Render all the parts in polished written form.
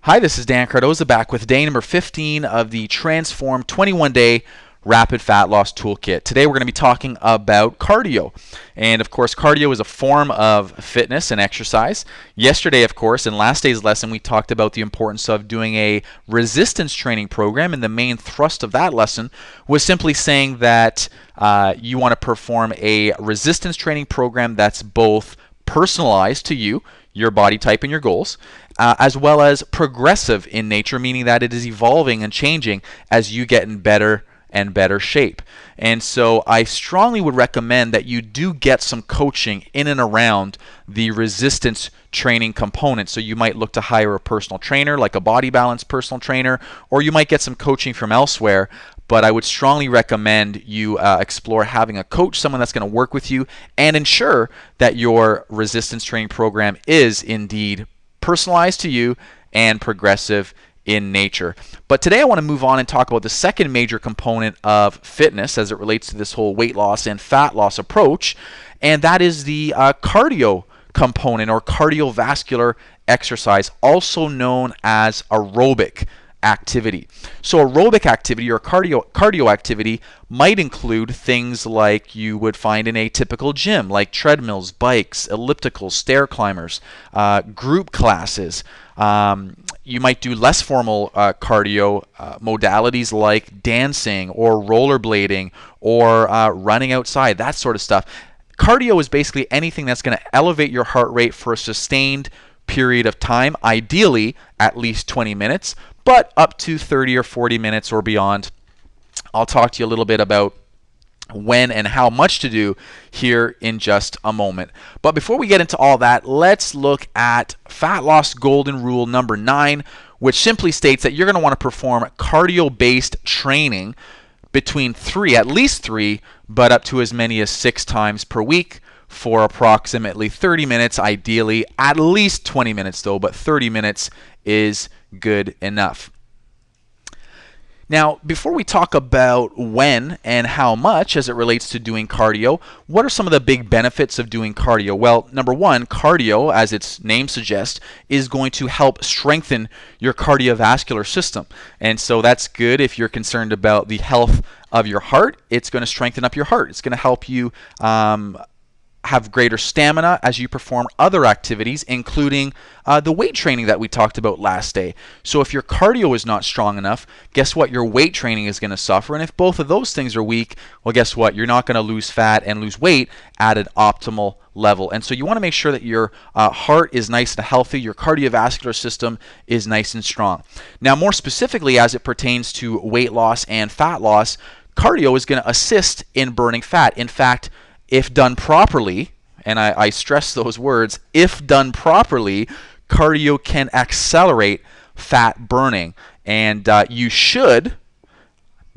Hi, this is Dan Cardoza back with day number 15 of the Transform 21-Day Rapid Fat Loss Toolkit. Today we're going to be talking about cardio. And of course, cardio is a form of fitness and exercise. Yesterday, of course, in last day's lesson, we talked about the importance of doing a resistance training program. And the main thrust of that lesson was simply saying that you want to perform a resistance training program that's both personalized to you, your body type, and your goals, as well as progressive in nature, meaning that it is evolving and changing as you get in better and better shape. And so I strongly would recommend that you do get some coaching in and around the resistance training component. So you might look to hire a personal trainer, like a Body Balance personal trainer, or you might get some coaching from elsewhere. But I would strongly recommend you explore having a coach, someone that's going to work with you and ensure that your resistance training program is indeed personalized to you and progressive in nature. But today I want to move on and talk about the second major component of fitness as it relates to this whole weight loss and fat loss approach, and that is the cardio component or cardiovascular exercise, also known as aerobic activity. So aerobic activity or cardio activity might include things like you would find in a typical gym, like treadmills, bikes, ellipticals, stair climbers, group classes. You might do less formal cardio modalities like dancing or rollerblading or running outside, that sort of stuff. Cardio is basically anything that's going to elevate your heart rate for a sustained period of time, ideally at least 20 minutes, but up to 30 or 40 minutes or beyond. I'll talk to you a little bit about when and how much to do here in just a moment. But before we get into all that, let's look at fat loss golden rule number 9, which simply states that you're going to want to perform cardio-based training between at least three, but up to as many as 6 times per week for approximately 30 minutes, ideally at least 20 minutes though, but 30 minutes is good enough. Now, before we talk about when and how much as it relates to doing cardio, what are some of the big benefits of doing cardio? Well, number one, cardio, as its name suggests, is going to help strengthen your cardiovascular system. And so that's good if you're concerned about the health of your heart. It's going to strengthen up your heart. It's going to help you have greater stamina as you perform other activities, including the weight training that we talked about last day. So if your cardio is not strong enough, guess what? Your weight training is going to suffer. And if both of those things are weak, well, guess what? You're not going to lose fat and lose weight at an optimal level. And so you want to make sure that your heart is nice and healthy, your cardiovascular system is nice and strong. Now, more specifically, as it pertains to weight loss and fat loss, cardio is going to assist in burning fat. In fact, if done properly, and I stress those words, if done properly, cardio can accelerate fat burning. And you should,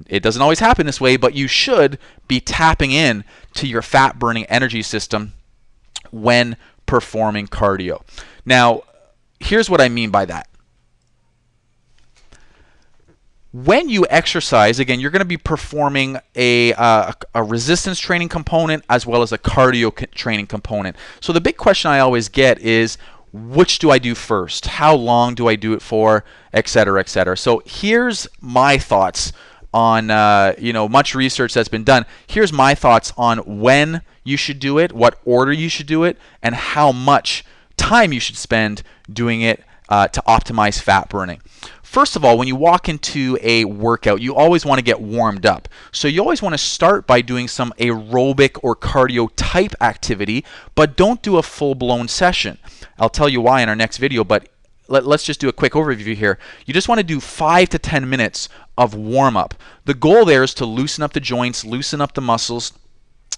it doesn't always happen this way, but you should be tapping in to your fat burning energy system when performing cardio. Now, here's what I mean by that. When you exercise, again, you're going to be performing a resistance training component as well as a cardio training component. So the big question I always get is, which do I do first? How long do I do it for? Et cetera, et cetera. So here's my thoughts on much research that's been done. Here's my thoughts on when you should do it, what order you should do it, and how much time you should spend doing it to optimize fat burning. First of all, when you walk into a workout, you always want to get warmed up. So you always want to start by doing some aerobic or cardio type activity, but don't do a full-blown session. I'll tell you why in our next video, but let's just do a quick overview here. You just want to do 5 to 10 minutes of warm-up. The goal there is to loosen up the joints, loosen up the muscles,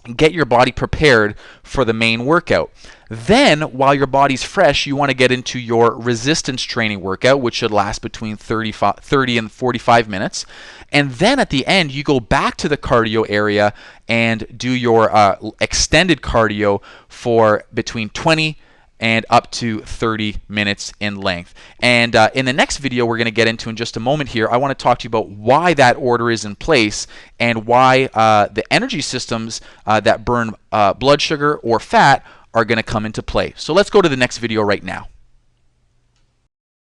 and get your body prepared for the main workout. Then, while your body's fresh, you want to get into your resistance training workout, which should last between 30 and 45 minutes. And then at the end, you go back to the cardio area and do your extended cardio for between 20 and up to 30 minutes in length. And in the next video we're going to get into in just a moment here, I want to talk to you about why that order is in place and why the energy systems that burn blood sugar or fat are going to come into play. So let's go to the next video right now.